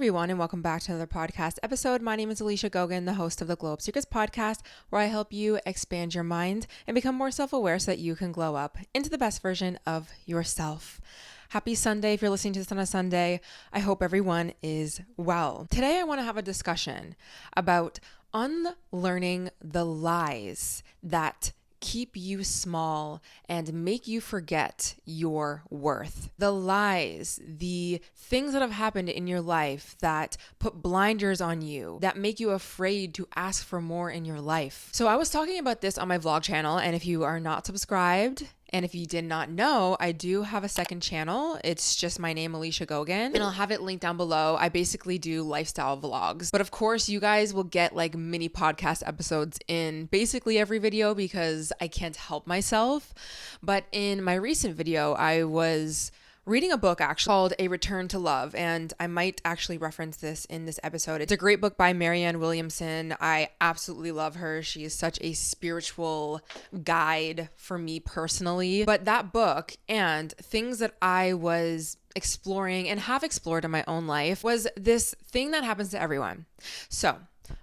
everyone, and welcome back to another podcast episode. My name is Alicia Gogan, the host of the Glow Up Secrets podcast, where I help you expand your mind and become more self-aware so that you can glow up into the best version of yourself. Happy Sunday if you're listening to this on a Sunday. I hope everyone is well. Today I want to have a discussion about unlearning the lies that keep you small and make you forget your worth. The lies, the things that have happened in your life that put blinders on you, that make you afraid to ask for more in your life. So I was talking about this on my vlog channel, and if you are not subscribed, and if you did not know, I do have a second channel. It's just my name, Alicia Gogan, and I'll have it linked down below. I basically do lifestyle vlogs. But of course, you guys will get like mini podcast episodes in basically every video because I can't help myself. But in my recent video, I was reading a book actually called A Return to Love, and I might actually reference this in this episode. It's a great book by Marianne Williamson. I absolutely love her. She is such a spiritual guide for me personally. But that book and things that I was exploring and have explored in my own life was this thing that happens to everyone. So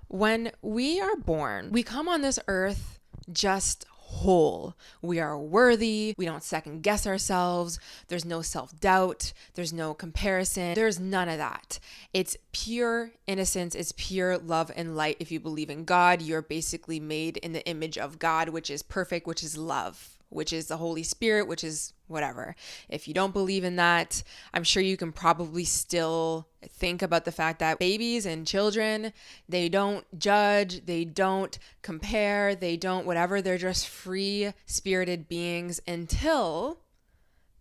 when we are born, we come on this earth just whole. We are worthy. We don't second guess ourselves. There's no self-doubt. There's no comparison. There's none of that. It's pure innocence. It's pure love and light. If you believe in God, you're basically made in the image of God, which is perfect, which is love, which is the Holy Spirit, which is whatever. If you don't believe in that, I'm sure you can probably still think about the fact that babies and children, they don't judge, they don't compare, they don't whatever. They're just free-spirited beings until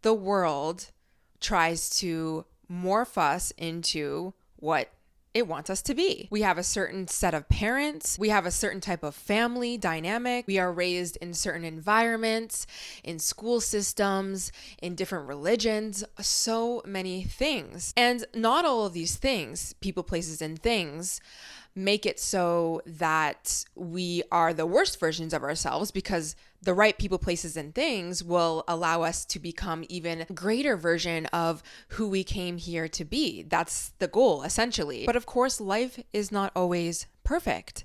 the world tries to morph us into what it wants us to be. We have a certain set of parents. We have a certain type of family dynamic. We are raised in certain environments, in school systems, in different religions, so many things. And not all of these things, people, places, and things, make it so that we are the worst versions of ourselves, because the right people, places, and things will allow us to become even greater version of who we came here to be. That's the goal, essentially. But of course, life is not always perfect.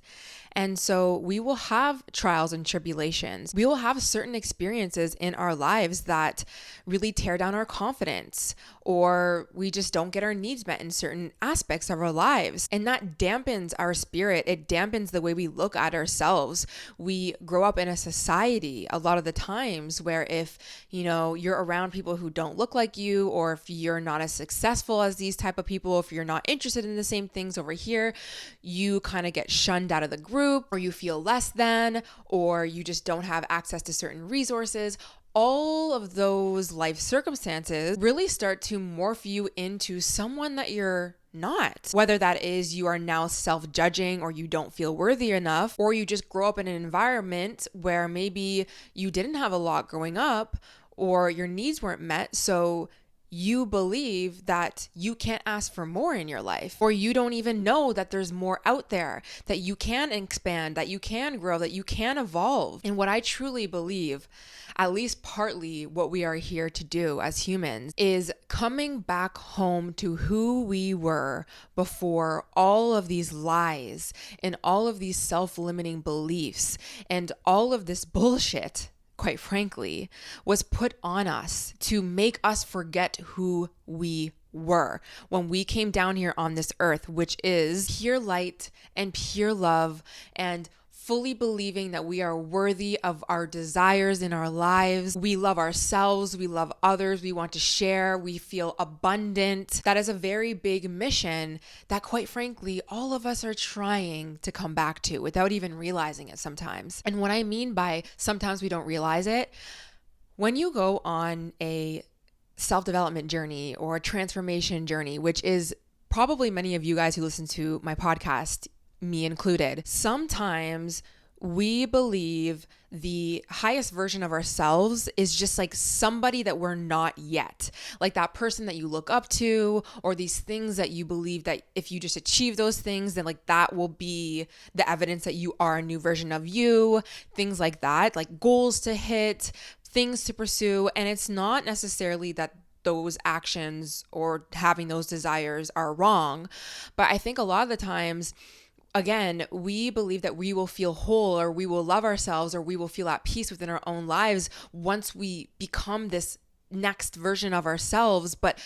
And so we will have trials and tribulations. We will have certain experiences in our lives that really tear down our confidence, or we just don't get our needs met in certain aspects of our lives. And that dampens our spirit. It dampens the way we look at ourselves. We grow up in a society a lot of the times where if, you're around people who don't look like you, or if you're not as successful as these type of people, if you're not interested in the same things over here, you kind of get shunned out of the group, or you feel less than, or you just don't have access to certain resources. All of those life circumstances really start to morph you into someone that you're not. Whether that is you are now self-judging, or you don't feel worthy enough, or you just grow up in an environment where maybe you didn't have a lot growing up, or your needs weren't met, so you believe that you can't ask for more in your life, or you don't even know that there's more out there, that you can expand, that you can grow, that you can evolve. And what I truly believe, at least partly what we are here to do as humans, is coming back home to who we were before all of these lies and all of these self-limiting beliefs and all of this bullshit, quite frankly, was put on us to make us forget who we were when we came down here on this earth, which is pure light and pure love, and fully believing that we are worthy of our desires in our lives. We love ourselves. We love others. We want to share. We feel abundant. That is a very big mission that, quite frankly, all of us are trying to come back to without even realizing it sometimes. And what I mean by sometimes we don't realize it, when you go on a self-development journey or a transformation journey, which is probably many of you guys who listen to my podcast, me included, sometimes we believe the highest version of ourselves is just like somebody that we're not yet, like that person that you look up to, or these things that you believe that if you just achieve those things, then like that will be the evidence that you are a new version of you, things like that, like goals to hit, things to pursue. And it's not necessarily that those actions or having those desires are wrong. But I think a lot of the times, again, we believe that we will feel whole or we will love ourselves or we will feel at peace within our own lives once we become this next version of ourselves. But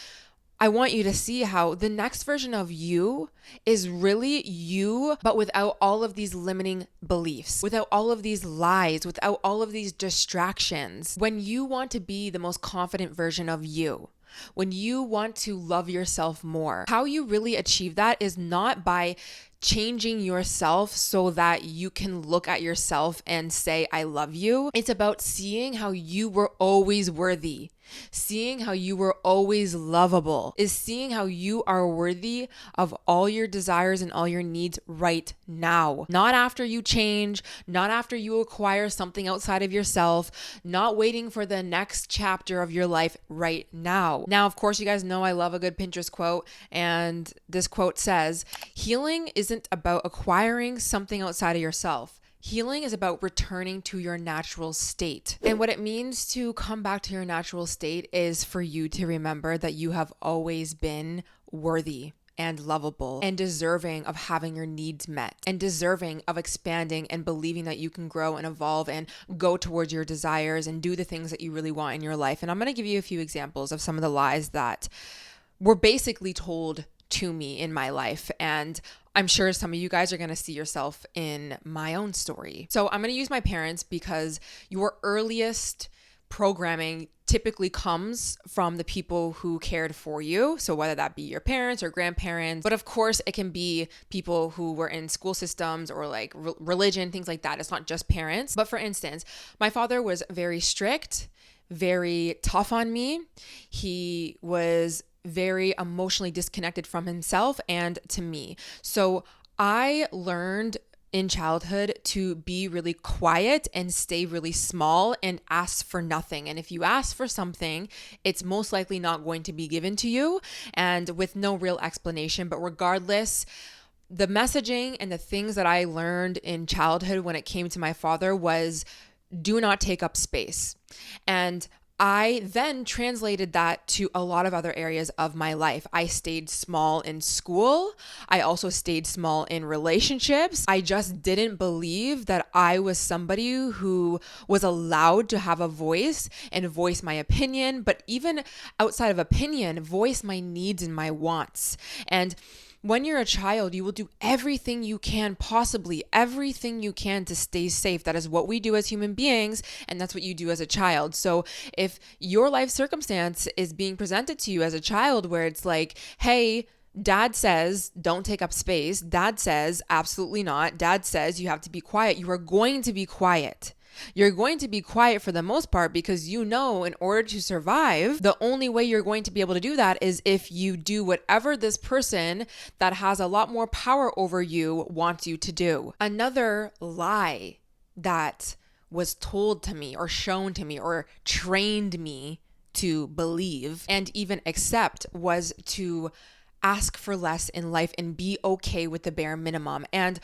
I want you to see how the next version of you is really you, but without all of these limiting beliefs, without all of these lies, without all of these distractions. When you want to be the most confident version of you, when you want to love yourself more, how you really achieve that is not by changing yourself so that you can look at yourself and say, I love you. It's about seeing how you were always worthy, seeing how you were always lovable, is seeing how you are worthy of all your desires and all your needs right now. Not after you change, not after you acquire something outside of yourself, not waiting for the next chapter of your life right now. Now, of course, you guys know I love a good Pinterest quote, and this quote says, healing isn't about acquiring something outside of yourself. Healing is about returning to your natural state. And what it means to come back to your natural state is for you to remember that you have always been worthy and lovable and deserving of having your needs met and deserving of expanding and believing that you can grow and evolve and go towards your desires and do the things that you really want in your life. And I'm going to give you a few examples of some of the lies that were basically told to me in my life. And I'm sure some of you guys are going to see yourself in my own story. So I'm going to use my parents because your earliest programming typically comes from the people who cared for you. So whether that be your parents or grandparents, but of course it can be people who were in school systems or like religion, things like that. It's not just parents. But for instance, my father was very strict, very tough on me. He was very emotionally disconnected from himself and to me. So I learned in childhood to be really quiet and stay really small and ask for nothing. And if you ask for something, it's most likely not going to be given to you and with no real explanation. But regardless, the messaging and the things that I learned in childhood when it came to my father was do not take up space. And I then translated that to a lot of other areas of my life. I stayed small in school. I also stayed small in relationships. I just didn't believe that I was somebody who was allowed to have a voice and voice my opinion, but even outside of opinion, voice my needs and my wants. And when you're a child, you will do everything you can, possibly everything you can to stay safe. That is what we do as human beings, and that's what you do as a child. So if your life circumstance is being presented to you as a child where it's like, hey, dad says don't take up space, dad says absolutely not, dad says you have to be quiet, you are going to be quiet. You're going to be quiet for the most part because you know in order to survive, the only way you're going to be able to do that is if you do whatever this person that has a lot more power over you wants you to do. Another lie that was told to me or shown to me or trained me to believe and even accept was to ask for less in life and be okay with the bare minimum. And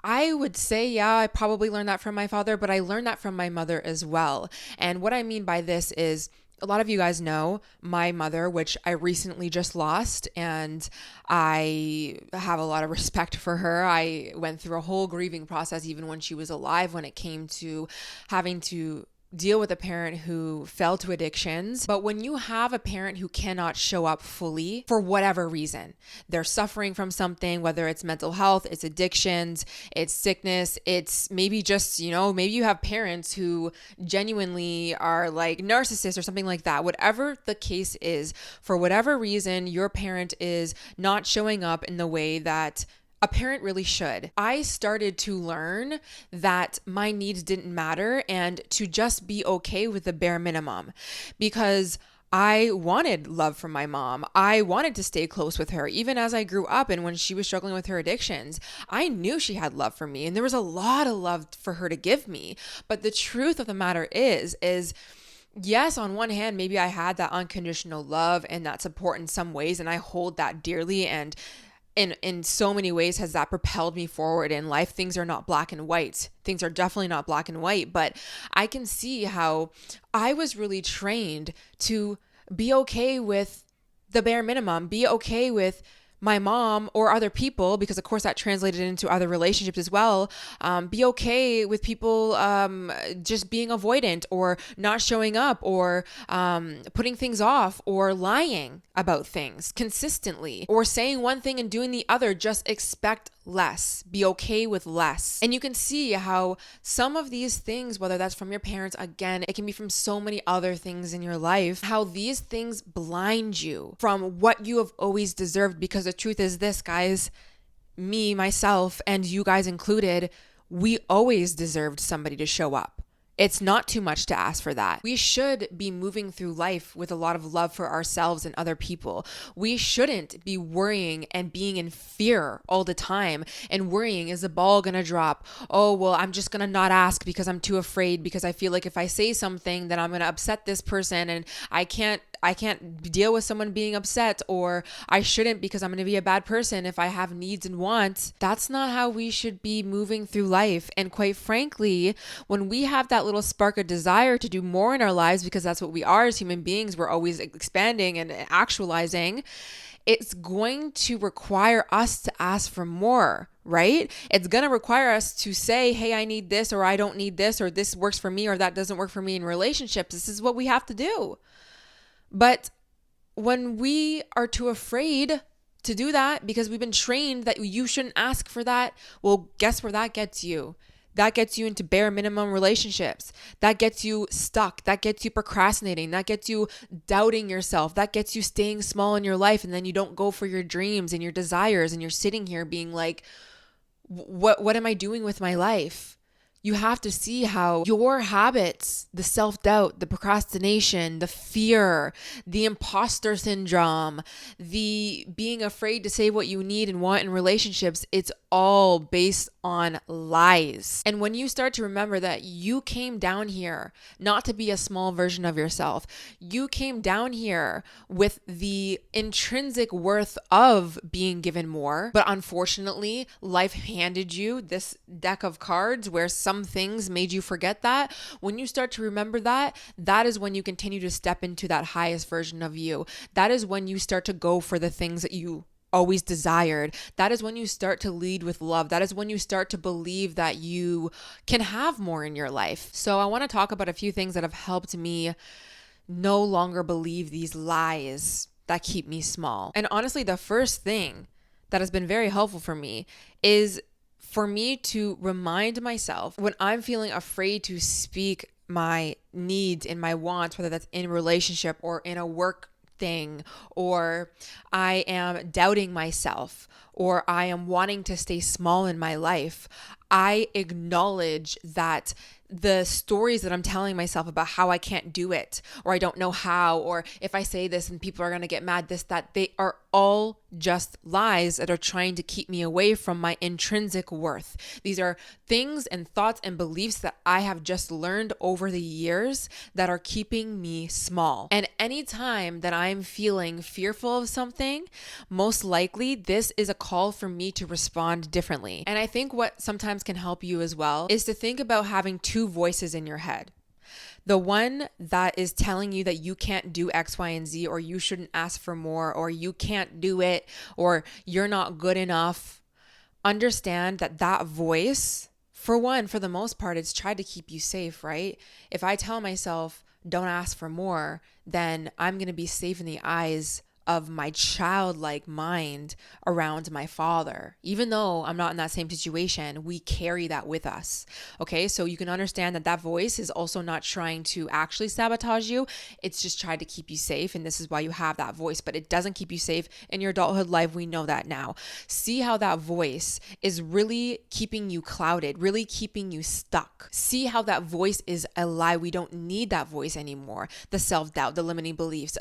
I would say, yeah, I probably learned that from my father, but I learned that from my mother as well. And what I mean by this is a lot of you guys know my mother, which I recently just lost, and I have a lot of respect for her. I went through a whole grieving process even when she was alive when it came to having to deal with a parent who fell to addictions. But when you have a parent who cannot show up fully for whatever reason, they're suffering from something, whether it's mental health, it's addictions, it's sickness, it's maybe just, maybe you have parents who genuinely are like narcissists or something like that. Whatever the case is, for whatever reason, your parent is not showing up in the way that a parent really should. I started to learn that my needs didn't matter and to just be okay with the bare minimum because I wanted love from my mom. I wanted to stay close with her. Even as I grew up and when she was struggling with her addictions, I knew she had love for me and there was a lot of love for her to give me. But the truth of the matter is yes, on one hand, maybe I had that unconditional love and that support in some ways, and I hold that dearly, and in so many ways has that propelled me forward in life. Things are not black and white. Things are definitely not black and white, but I can see how I was really trained to Be okay with the bare minimum. Be okay with my mom or other people, because of course that translated into other relationships as well. Be okay with people just being avoidant or not showing up or putting things off or lying about things consistently or saying one thing and doing the other. Just expect less. Be okay with less. And you can see how some of these things, whether that's from your parents, again, it can be from so many other things in your life, how these things blind you from what you have always deserved. Because the truth is this, guys, me, myself, and you guys included, we always deserved somebody to show up. It's not too much to ask for that. We should be moving through life with a lot of love for ourselves and other people. We shouldn't be worrying and being in fear all the time and worrying, is the ball going to drop? Oh, well, I'm just going to not ask because I'm too afraid, because I feel like if I say something, then I'm going to upset this person and I can't deal with someone being upset, or I shouldn't because I'm going to be a bad person if I have needs and wants. That's not how we should be moving through life. And quite frankly, when we have that little spark of desire to do more in our lives, because that's what we are as human beings, we're always expanding and actualizing, it's going to require us to ask for more, right? It's going to require us to say, hey, I need this, or I don't need this, or this works for me, or that doesn't work for me in relationships. This is what we have to do. But when we are too afraid to do that because we've been trained that you shouldn't ask for that, well, guess where that gets you? That gets you into bare minimum relationships. That gets you stuck. That gets you procrastinating. That gets you doubting yourself. That gets you staying small in your life, and then you don't go for your dreams and your desires, and you're sitting here being like, what am I doing with my life? You have to see how your habits, the self-doubt, the procrastination, the fear, the imposter syndrome, the being afraid to say what you need and want in relationships, it's all based on lies. And when you start to remember that you came down here not to be a small version of yourself, you came down here with the intrinsic worth of being given more, but unfortunately, life handed you this deck of cards where some things made you forget that. When you start to remember that, that is when you continue to step into that highest version of you. That is when you start to go for the things that you always desired. That is when you start to lead with love. That is when you start to believe that you can have more in your life. So I want to talk about a few things that have helped me no longer believe these lies that keep me small. And honestly, the first thing that has been very helpful for me is for me to remind myself when I'm feeling afraid to speak my needs and my wants, whether that's in a relationship or in a work thing, or I am doubting myself, or I am wanting to stay small in my life, I acknowledge that the stories that I'm telling myself about how I can't do it, or I don't know how, or if I say this and people are going to get mad, this, that, they are all just lies that are trying to keep me away from my intrinsic worth. These are things and thoughts and beliefs that I have just learned over the years that are keeping me small. And anytime that I'm feeling fearful of something, most likely this is a call for me to respond differently. And I think what sometimes can help you as well is to think about having two voices in your head. The one that is telling you that you can't do X, Y, and Z, or you shouldn't ask for more, or you can't do it, or you're not good enough. Understand that that voice, for the most part, it's tried to keep you safe, right? If I tell myself, don't ask for more, then I'm going to be safe in the eyes of my childlike mind around my father. Even though I'm not in that same situation, we carry that with us. Okay, so you can understand that that voice is also not trying to actually sabotage you. It's just trying to keep you safe. And this is why you have that voice, but it doesn't keep you safe in your adulthood life. We know that now. See how that voice is really keeping you clouded, really keeping you stuck. See how that voice is a lie. We don't need that voice anymore. The self-doubt, the limiting beliefs,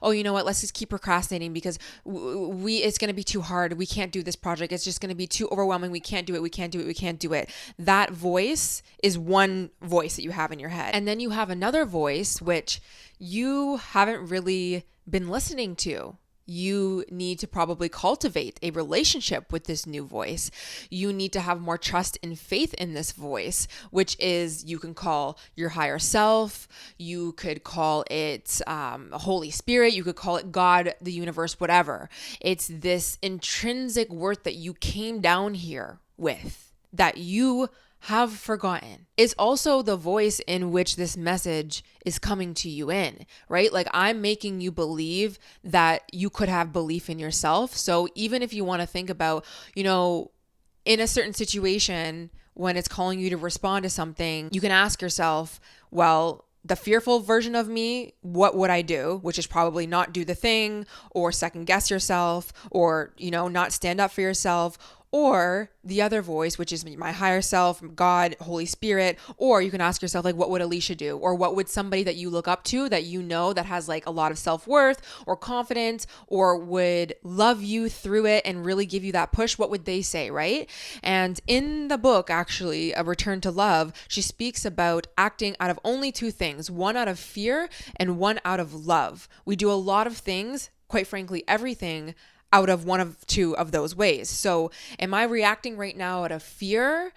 oh, you know what? Let's just keep procrastinating because it's going to be too hard. We can't do this project. It's just going to be too overwhelming. We can't do it. That voice is one voice that you have in your head. And then you have another voice, which you haven't really been listening to you need to probably cultivate a relationship with this new voice. You need to have more trust and faith in this voice, which is, you can call your higher self, you could call it Holy Spirit, you could call it God, the universe, whatever. It's this intrinsic worth that you came down here with, that you have forgotten. It's also the voice in which this message is coming to you in, right? Like, I'm making you believe that you could have belief in yourself. So even if you want to think about, in a certain situation, when it's calling you to respond to something, you can ask yourself, well, the fearful version of me, what would I do? Which is probably not do the thing, or second guess yourself, or, not stand up for yourself. Or the other voice, which is my higher self, God, Holy Spirit. Or you can ask yourself, like, what would Alicia do? Or what would somebody that you look up to, that that has like a lot of self-worth or confidence, or would love you through it and really give you that push, what would they say, right? And in the book, actually, A Return to Love, she speaks about acting out of only two things, one out of fear and one out of love. We do a lot of things, quite frankly, everything, out of one of two of those ways. So am I reacting right now out of fear,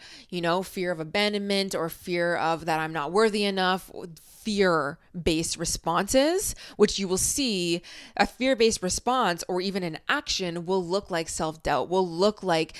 fear of abandonment, or fear of that I'm not worthy enough, fear-based responses, which you will see a fear-based response or even an action will look like self-doubt, will look like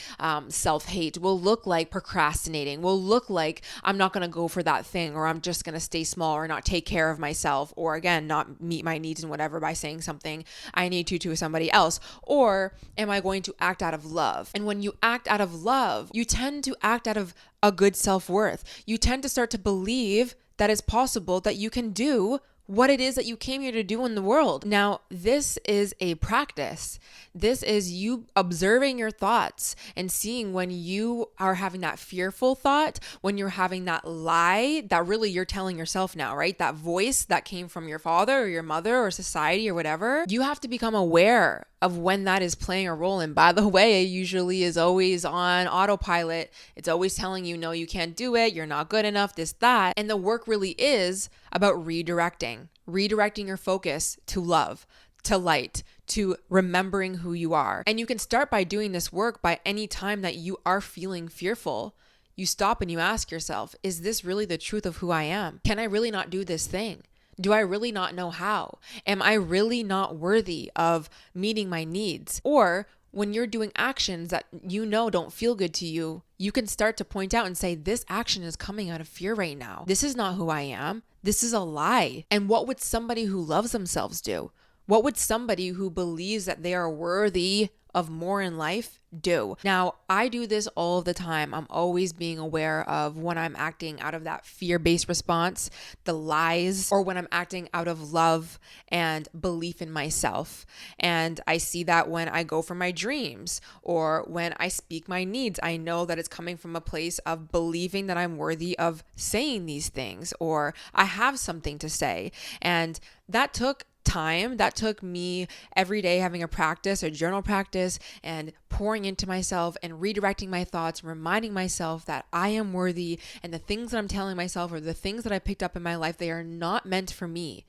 self-hate, will look like procrastinating, will look like I'm not going to go for that thing, or I'm just going to stay small, or not take care of myself, or again, not meet my needs and whatever by saying something I need to somebody else. Or am I going to act out of love? And when you act out of love, you tend to act out of a good self-worth. You tend to start to believe that it's possible that you can do what it is that you came here to do in the world. Now, this is a practice. This is you observing your thoughts and seeing when you are having that fearful thought, when you're having that lie that really you're telling yourself now, right? That voice that came from your father or your mother or society or whatever. You have to become aware of when that is playing a role. And by the way, it usually is always on autopilot. It's always telling you, no, you can't do it. You're not good enough, this, that. And the work really is about redirecting your focus to love, to light, to remembering who you are. And you can start by doing this work by any time that you are feeling fearful. You stop and you ask yourself, is this really the truth of who I am? Can I really not do this thing? Do I really not know how? Am I really not worthy of meeting my needs? Or when you're doing actions that don't feel good to you, you can start to point out and say, this action is coming out of fear right now. This is not who I am. This is a lie. And what would somebody who loves themselves do? What would somebody who believes that they are worthy of more in life do? Now, I do this all the time. I'm always being aware of when I'm acting out of that fear-based response, the lies, or when I'm acting out of love and belief in myself. And I see that when I go for my dreams or when I speak my needs. I know that it's coming from a place of believing that I'm worthy of saying these things, or I have something to say. And that took time. That took me every day having a practice, a journal practice, and pouring into myself and redirecting my thoughts, reminding myself that I am worthy, and the things that I'm telling myself or the things that I picked up in my life, they are not meant for me.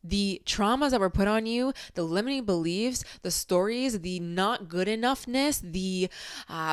The traumas that were put on you, the limiting beliefs, the stories, the not good enoughness, the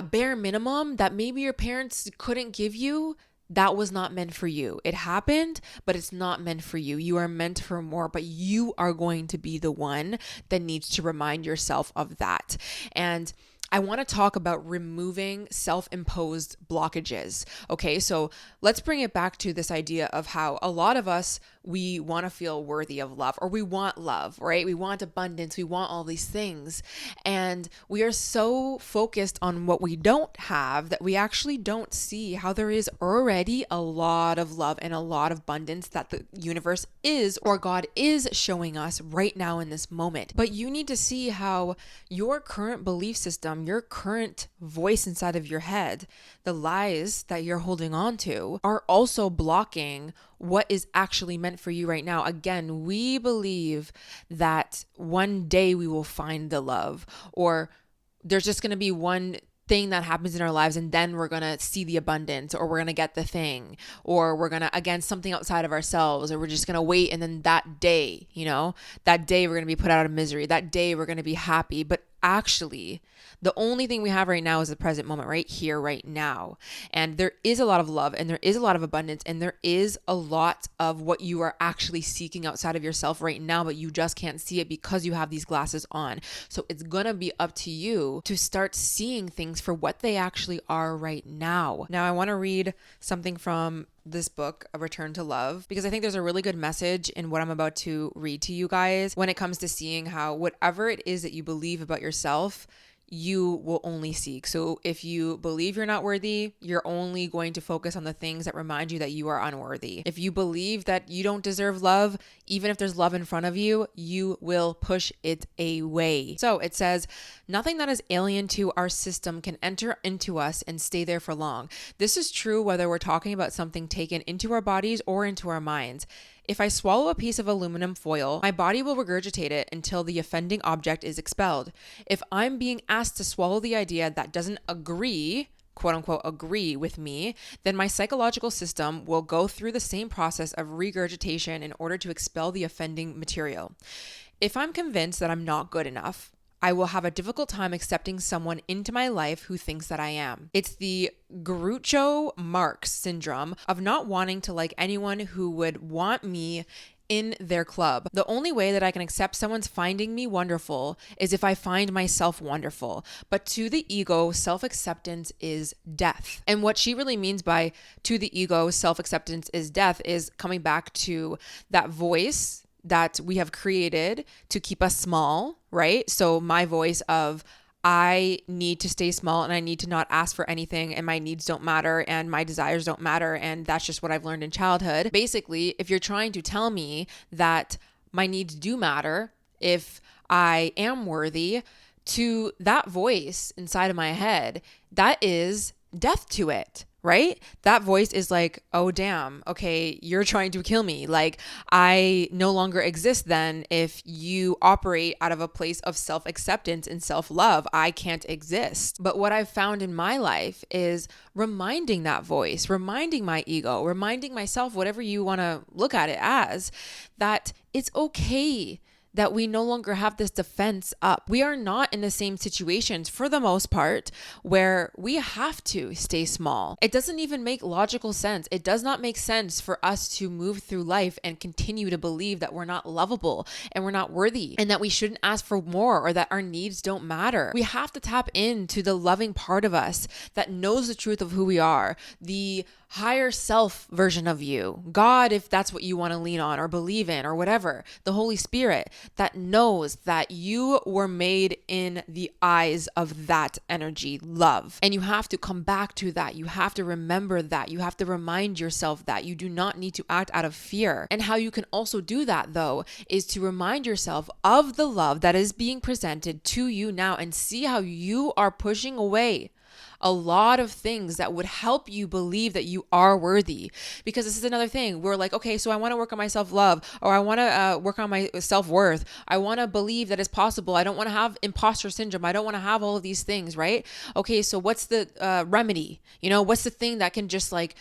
bare minimum that maybe your parents couldn't give you, that was not meant for you. It happened, but it's not meant for you. You are meant for more, but you are going to be the one that needs to remind yourself of that. And I want to talk about removing self-imposed blockages. Okay, so let's bring it back to this idea of how a lot of us, we want to feel worthy of love, or we want love, right? We want abundance. We want all these things. And we are so focused on what we don't have that we actually don't see how there is already a lot of love and a lot of abundance that the universe is, or God is showing us right now in this moment. But you need to see how your current belief system, your current voice inside of your head, the lies that you're holding on to are also blocking what is actually meant for you right now. Again, we believe that one day we will find the love, or there's just going to be one thing that happens in our lives, and then we're going to see the abundance, or we're going to get the thing, or we're going to, again, something outside of ourselves, or we're just going to wait. And then that day, that day we're going to be put out of misery. That day we're going to be happy. But actually, the only thing we have right now is the present moment, right here, right now. And there is a lot of love, and there is a lot of abundance, and there is a lot of what you are actually seeking outside of yourself right now, but you just can't see it because you have these glasses on. So it's going to be up to you to start seeing things for what they actually are right now. Now, I want to read something from this book, A Return to Love, because I think there's a really good message in what I'm about to read to you guys when it comes to seeing how whatever it is that you believe about yourself, you will only seek. So if you believe you're not worthy, you're only going to focus on the things that remind you that you are unworthy. If you believe that you don't deserve love, even if there's love in front of you, you will push it away. So it says, nothing that is alien to our system can enter into us and stay there for long. This is true whether we're talking about something taken into our bodies or into our minds. If I swallow a piece of aluminum foil, my body will regurgitate it until the offending object is expelled. If I'm being asked to swallow the idea that doesn't agree, quote unquote, agree with me, then my psychological system will go through the same process of regurgitation in order to expel the offending material. If I'm convinced that I'm not good enough, I will have a difficult time accepting someone into my life who thinks that I am. It's the Groucho Marx syndrome of not wanting to like anyone who would want me in their club. The only way that I can accept someone's finding me wonderful is if I find myself wonderful. But to the ego, self-acceptance is death. And what she really means by to the ego, self-acceptance is death is coming back to that voice that we have created to keep us small, right? So my voice of I need to stay small and I need to not ask for anything and my needs don't matter and my desires don't matter and that's just what I've learned in childhood. Basically, if you're trying to tell me that my needs do matter, if I am worthy, to that voice inside of my head, that is death to it. Right? That voice is like, oh, damn. Okay. You're trying to kill me. Like I no longer exist then if you operate out of a place of self-acceptance and self-love. I can't exist. But what I've found in my life is reminding that voice, reminding my ego, reminding myself, whatever you want to look at it as, that it's okay that we no longer have this defense up. We are not in the same situations for the most part where we have to stay small. It doesn't even make logical sense. It does not make sense for us to move through life and continue to believe that we're not lovable and we're not worthy and that we shouldn't ask for more or that our needs don't matter. We have to tap into the loving part of us that knows the truth of who we are, the higher self version of you, God, if that's what you want to lean on or believe in or whatever, the Holy Spirit that knows that you were made in the eyes of that energy, love. And you have to come back to that. You have to remember that. You have to remind yourself that you do not need to act out of fear. And how you can also do that though, is to remind yourself of the love that is being presented to you now and see how you are pushing away a lot of things that would help you believe that you are worthy. Because this is another thing. We're like, okay, so I want to work on my self-love, or I want to work on my self-worth. I want to believe that it's possible. I don't want to have imposter syndrome. I don't want to have all of these things, right? Okay, so what's the remedy? What's the thing that can just like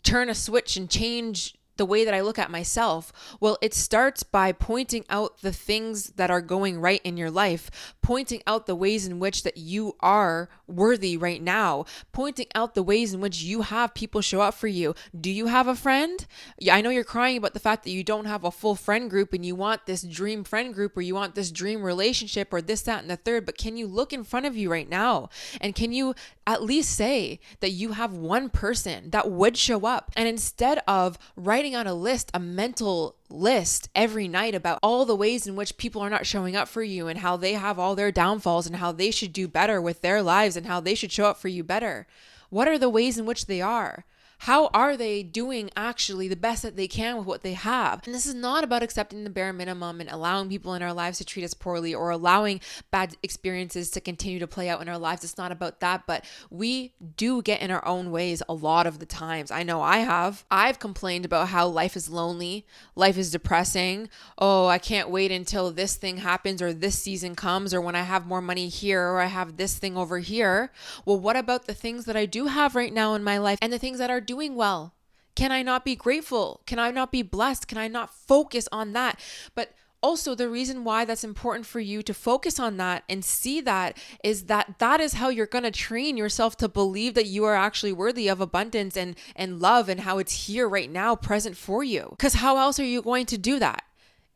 turn a switch and change the way that I look at myself? Well, it starts by pointing out the things that are going right in your life, pointing out the ways in which that you are worthy right now, pointing out the ways in which you have people show up for you. Do you have a friend? Yeah, I know you're crying about the fact that you don't have a full friend group and you want this dream friend group or you want this dream relationship or this, that, and the third, but can you look in front of you right now? And can you at least say that you have one person that would show up? And instead of writing out a mental list every night about all the ways in which people are not showing up for you and how they have all their downfalls and how they should do better with their lives and how they should show up for you better. What are the ways in which they are? How are they doing actually the best that they can with what they have? And this is not about accepting the bare minimum and allowing people in our lives to treat us poorly or allowing bad experiences to continue to play out in our lives. It's not about that, but we do get in our own ways a lot of the times. I know I have. I've complained about how life is lonely, life is depressing. Oh, I can't wait until this thing happens or this season comes or when I have more money here or I have this thing over here. Well, what about the things that I do have right now in my life and the things that are doing well? Can I not be grateful? Can I not be blessed? Can I not focus on that? But also, the reason why that's important for you to focus on that and see that is that is how you're going to train yourself to believe that you are actually worthy of abundance and love and how it's here right now present for you. Because how else are you going to do that?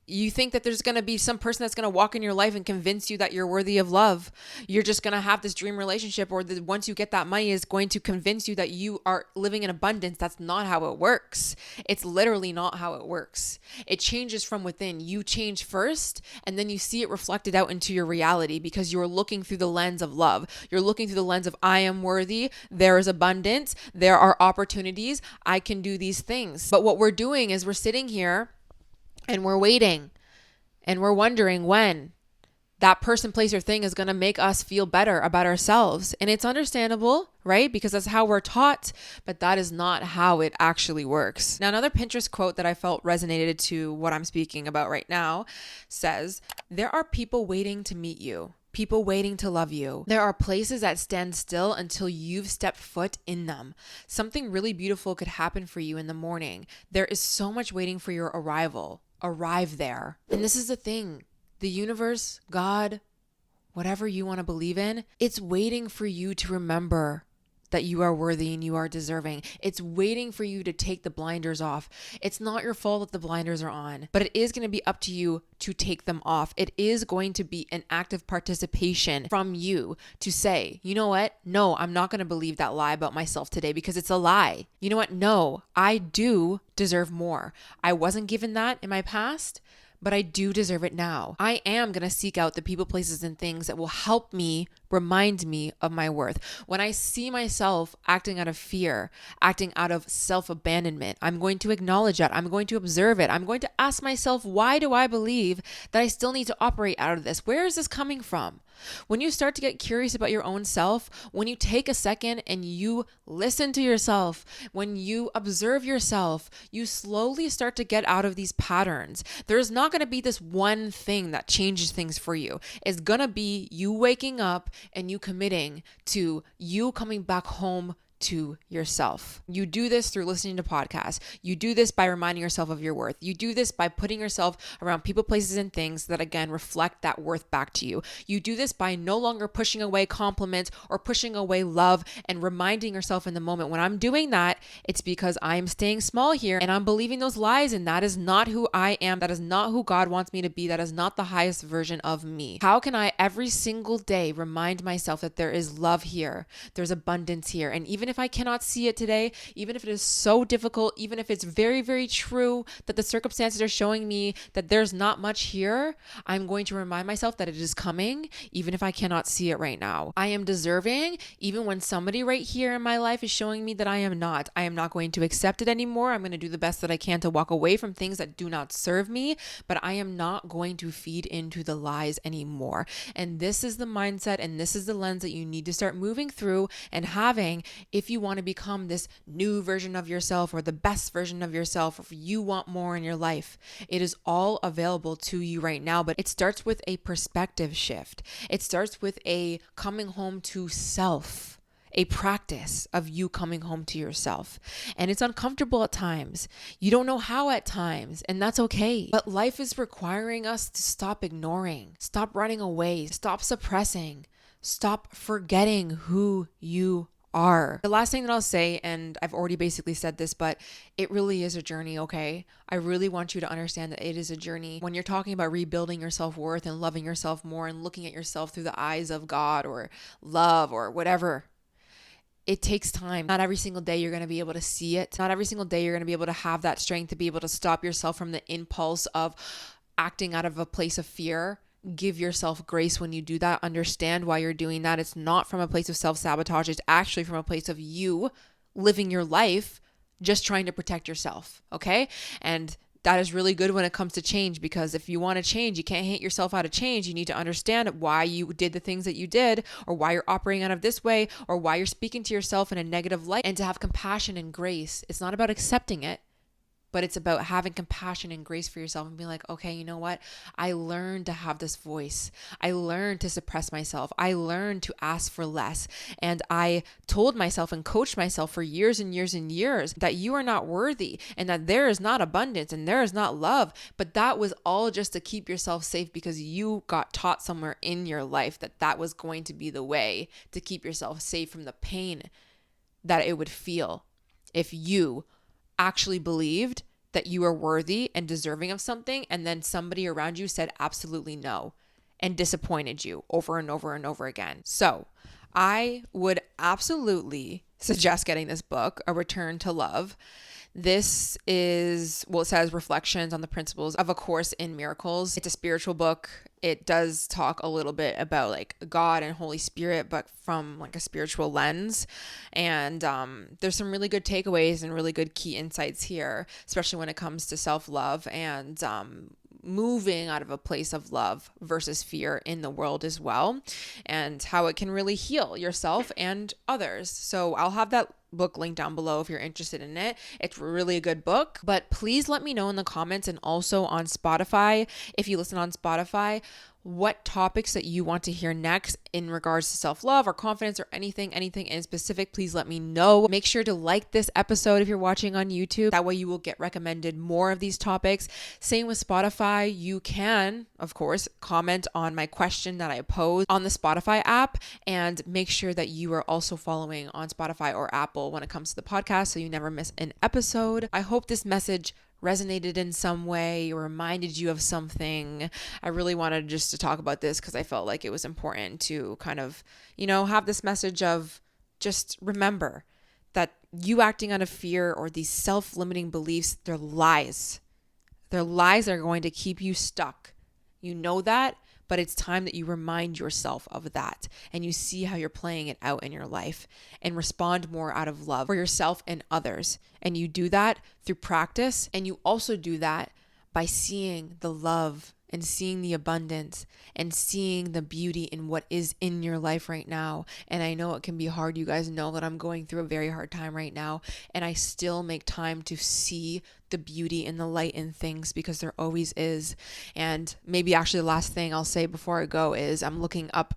You think that there's going to be some person that's going to walk in your life and convince you that you're worthy of love. You're just going to have this dream relationship, or once you get that money is going to convince you that you are living in abundance. That's not how it works. It's literally not how it works. It changes from within. You change first, and then you see it reflected out into your reality because you're looking through the lens of love. You're looking through the lens of I am worthy. There is abundance. There are opportunities. I can do these things. But what we're doing is we're sitting here and we're waiting and we're wondering when that person, place, or thing is going to make us feel better about ourselves. And it's understandable, right? Because that's how we're taught, but that is not how it actually works. Now, another Pinterest quote that I felt resonated to what I'm speaking about right now says, there are people waiting to meet you. People waiting to love you. There are places that stand still until you've stepped foot in them. Something really beautiful could happen for you in the morning. There is so much waiting for your arrival. Arrive there. And this is the thing. The universe, God, whatever you want to believe in, it's waiting for you to remember that you are worthy and you are deserving. It's waiting for you to take the blinders off. It's not your fault that the blinders are on, but it is going to be up to you to take them off. It is going to be an active participation from you to say, you know what? No, I'm not going to believe that lie about myself today because it's a lie. You know what? No, I do deserve more. I wasn't given that in my past, but I do deserve it now. I am going to seek out the people, places, and things that will help me remind me of my worth. When I see myself acting out of fear, acting out of self-abandonment, I'm going to acknowledge that. I'm going to observe it. I'm going to ask myself, why do I believe that I still need to operate out of this? Where is this coming from? When you start to get curious about your own self, when you take a second and you listen to yourself, when you observe yourself, you slowly start to get out of these patterns. There's not going to be this one thing that changes things for you. It's going to be you waking up and you committing to you coming back home to yourself. You do this through listening to podcasts. You do this by reminding yourself of your worth. You do this by putting yourself around people, places, and things that again reflect that worth back to you. You do this by no longer pushing away compliments or pushing away love and reminding yourself in the moment. When I'm doing that, it's because I'm staying small here and I'm believing those lies, and that is not who I am. That is not who God wants me to be. That is not the highest version of me. How can I every single day remind myself that there is love here, there's abundance here, and even if I cannot see it today, even if it is so difficult, even if it's very, very true that the circumstances are showing me that there's not much here, I'm going to remind myself that it is coming, even if I cannot see it right now. I am deserving, even when somebody right here in my life is showing me that I am not. I am not going to accept it anymore. I'm going to do the best that I can to walk away from things that do not serve me, but I am not going to feed into the lies anymore. And this is the mindset and this is the lens that you need to start moving through and having if you want to become this new version of yourself or the best version of yourself, if you want more in your life. It is all available to you right now, but it starts with a perspective shift. It starts with a coming home to self, a practice of you coming home to yourself. And it's uncomfortable at times. You don't know how at times, and that's okay. But life is requiring us to stop ignoring, stop running away, stop suppressing, stop forgetting who you are. The last thing that I'll say, and I've already basically said this, but it really is a journey, okay? I really want you to understand that it is a journey. When you're talking about rebuilding your self-worth and loving yourself more and looking at yourself through the eyes of God or love or whatever, it takes time. Not every single day you're going to be able to see it. Not every single day you're going to be able to have that strength to be able to stop yourself from the impulse of acting out of a place of fear. Give yourself grace when you do that. Understand why you're doing that. It's not from a place of self-sabotage. It's actually from a place of you living your life just trying to protect yourself. Okay. And that is really good when it comes to change, because if you want to change, you can't hate yourself out of change. You need to understand why you did the things that you did, or why you're operating out of this way, or why you're speaking to yourself in a negative light, and to have compassion and grace. It's not about accepting it, but it's about having compassion and grace for yourself and being like, okay, you know what? I learned to have this voice. I learned to suppress myself. I learned to ask for less. And I told myself and coached myself for years and years and years that you are not worthy, and that there is not abundance, and there is not love. But that was all just to keep yourself safe, because you got taught somewhere in your life that that was going to be the way to keep yourself safe from the pain that it would feel if you actually believed that you were worthy and deserving of something, and then somebody around you said absolutely no and disappointed you over and over and over again. So I would absolutely suggest getting this book, A Return to Love. This is, well, it says Reflections on the Principles of A Course in Miracles. It's a spiritual book. It does talk a little bit about like God and Holy Spirit, but from like a spiritual lens. And there's some really good takeaways and really good key insights here, especially when it comes to self-love and moving out of a place of love versus fear in the world as well, and how it can really heal yourself and others. So I'll have that book linked down below if you're interested in it. It's really a good book, but please let me know in the comments, and also on Spotify, if you listen on Spotify, what topics that you want to hear next in regards to self-love or confidence or anything in specific. Please let me know. Make sure to like this episode if you're watching on YouTube. That way you will get recommended more of these topics. Same with Spotify. You can, of course, comment on my question that I pose on the Spotify app, and make sure that you are also following on Spotify or Apple when it comes to the podcast, so you never miss an episode. I hope this message resonated in some way or reminded you of something. I really wanted just to talk about this because I felt like it was important to kind of, have this message of just remember that you acting out of fear or these self-limiting beliefs, they're lies. They're lies that are going to keep you stuck. You know that, but it's time that you remind yourself of that, and you see how you're playing it out in your life, and respond more out of love for yourself and others. And you do that through practice, and you also do that by seeing the love and seeing the abundance and seeing the beauty in what is in your life right now. And I know it can be hard. You guys know that I'm going through a very hard time right now, and I still make time to see the beauty and the light in things, because there always is. And maybe actually the last thing I'll say before I go is I'm looking up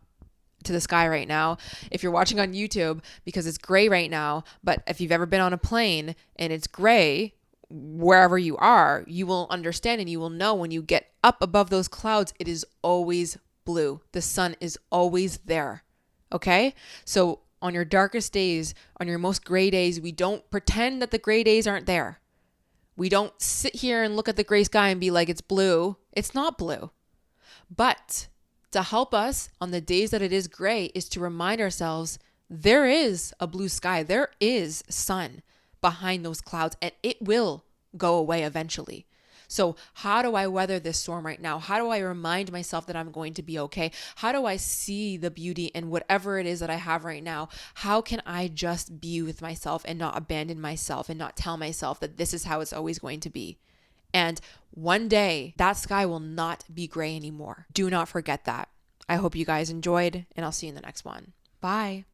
to the sky right now, if you're watching on YouTube, because it's gray right now. But if you've ever been on a plane and it's gray, wherever you are, you will understand, and you will know when you get up above those clouds, it is always blue. The sun is always there. Okay? So on your darkest days, on your most gray days, we don't pretend that the gray days aren't there. We don't sit here and look at the gray sky and be like, it's blue. It's not blue. But to help us on the days that it is gray is to remind ourselves there is a blue sky. There is sun behind those clouds, and it will go away eventually. So how do I weather this storm right now? How do I remind myself that I'm going to be okay? How do I see the beauty in whatever it is that I have right now? How can I just be with myself and not abandon myself and not tell myself that this is how it's always going to be? And one day that sky will not be gray anymore. Do not forget that. I hope you guys enjoyed, and I'll see you in the next one. Bye.